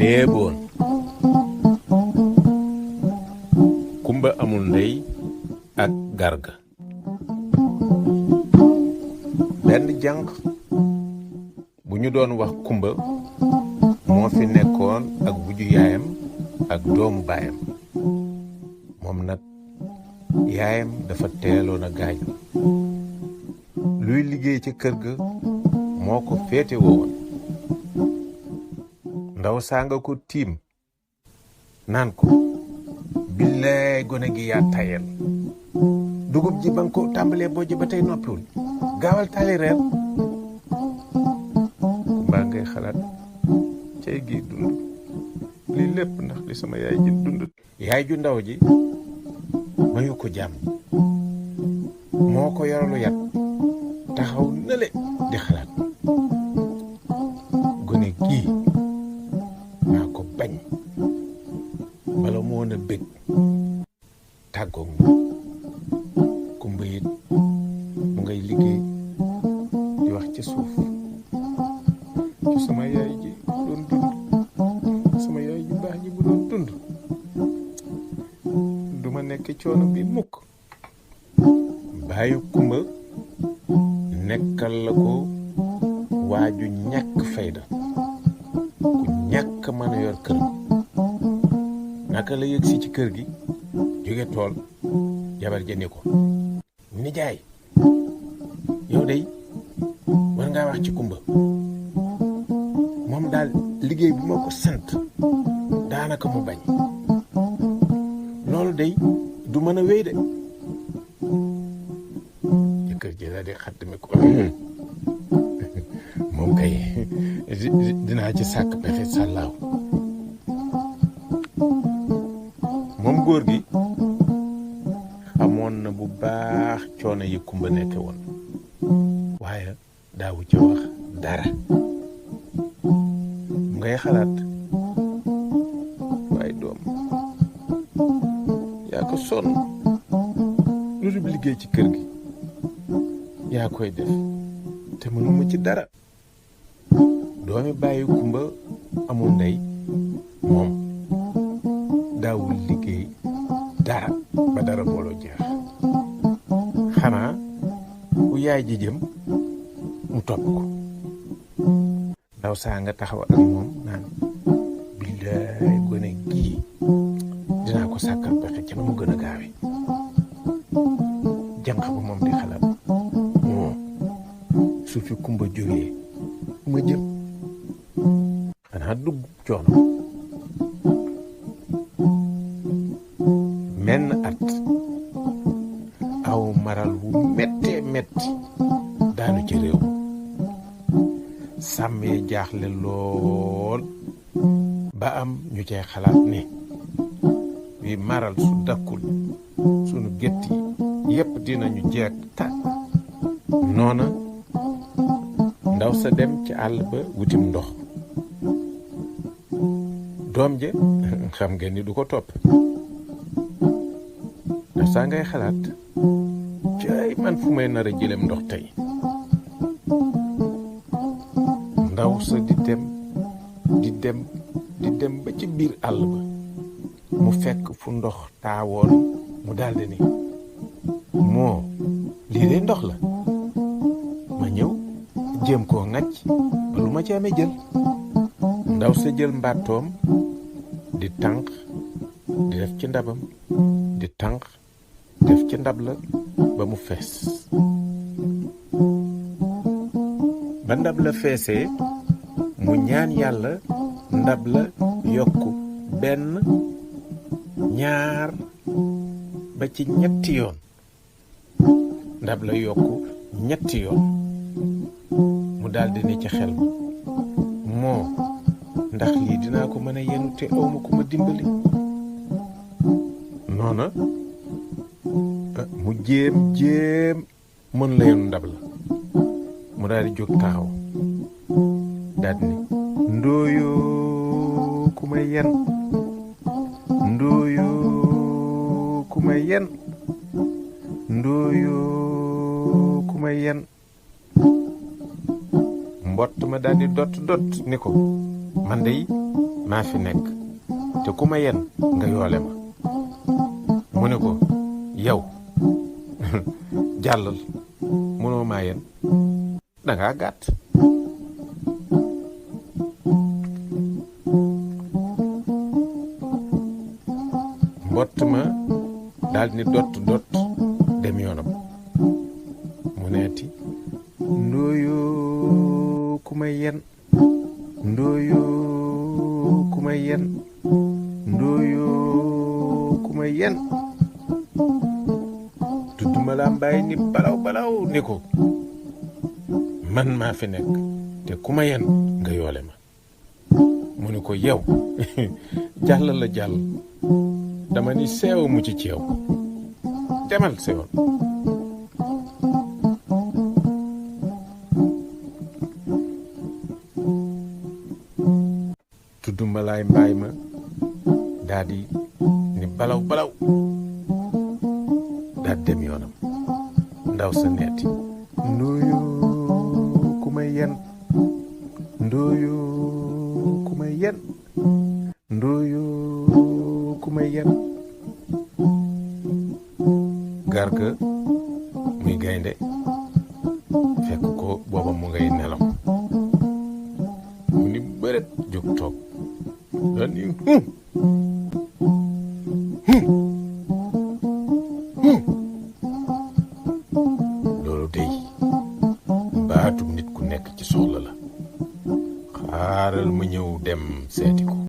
léeboon kumba amul ndey ak garga. benn jànq bu ñu doon wax kumba moo fi nekkoon ak wujju yaayam ak doomu baayam. moom nag yaayam dafa teeloon a gaañu. luy liggéey ci kër ga moo ko féete woon. ndaw saa nga ko tiim naan ko billaay gone gi yaa tayel dugub ji ba nga ko tàmbalee bojj ba tey noppiwul gaawal tali reer. mbaa ngay xalaat cay gi dund lii lépp ndax li sama yaay ji dund. yaay ju ndaw ji mayu ko jàmm moo ko yoralu yat taxaw nale di xalaat gone gii maa ko bañ bala moo na bég tàggoog moom. kumba it mu ngay liggéey di wax ci suuf ci sama yaay ji doon dund sama yaay ju baax ji bu doon dund duma nekk coono bi mukk. baayu kumba nekkal la ko waaju ñàkk fayda ku ñàkk mën a yor kër. naka la yëg si ci kër gi jóge tool jabar ja ni ko nijaay yow day war ngaa wax ci kumba moom daal liggéey bu ma ko sant daanaka mu bañ loolu day du mën a wéy de. jëkkër ji la di xattami ko moom kay dinaa ci sàkk pexe sàllaaw. moom góor gi xamoon na bu baax coono yi kumba nekke woon waaye daawu ci wax dara. mu ngay xalaat waaye doom yaa ko sonn lu dul liggéey ci kër gi yaa koy def te mënuma ci dara. doomi bàyyi kumba amul ndey moom daawul liggéey dara ba dara booloo jeex xanaa bu yaay ji jëm mu topp ko. ndaw saa nga taxaw ak moom naan billaay gone gii dinaa ko sàkkal pexe ca na mu gën a gaawe. jànq ba moom di xalaat moo su fi kumba jógee fu ma jëm xanaa dugg coono. menn at aw maral wu méttee métti daanu ci réew sàmmee jaaxle lool ba am ñu cay xalaat ni bi maral su dakkul sunu gétt yi yépp dinañu jeeg tàkk. noona ndaw sa dem ci àll ba wutim ndox. doom ja xam ngeen ni du ko topp. ndax saa ngay xalaat cay man fu may nar a jëlem ndox tey. ndaw sa di dem ba ci biir àll ba mu fekk fu ndox taawoon mu daldi ni moo lii de ndox la ma ñëw jéem koo ŋacc ba lu ma ci amee jël. ndaw sa jël mbàttoom di tànq di def ci ndabam di tànq def ci ndab la ba mu fees. ba ndab la feesee mu ñaan yàlla ndab la yokku benn ñaar ba ci ñetti yoon. ndab la yokku ñetti yoon mu daldi ni ci xel moo ndax lii dinaa ko mën a yenu te awma ku ma dimbali. noona mu jéem mën la yenu ndab la mu daldi jóg taxaw daldi ni ndooyoo ku ma yen ndooyoo ku ma yen ndooyoo ku ma yen. mbott ma daldi dott ni ko man dey maa fi nekk te ku ma yen nga yoole ma mu ne ko yow jàllal mënoo maa yen dangaa gàtt mbott ma daal ni dott dem yoonam mu neeti ndooyoo ku ma yen ndooyoo ku ma yen ndooyoo ku ma yen tudduma laa mbaay ni balaw ni ko man maa fi nekk te ku ma yen nga yoole ma mu ne ko yow jàll la jàll dama ni seew mu ci ceew demal sewoon tudduma laay mbaay ma daa di ni balaw daa dem yoonam ndaw sa neeti ndooyoo ku ma yen ndooyoo ku ma yen ndooyoo ku ma yen Garga muy gaynde fekk ko booba mu ngay nelaw mu ni bëret jóg toog daan ni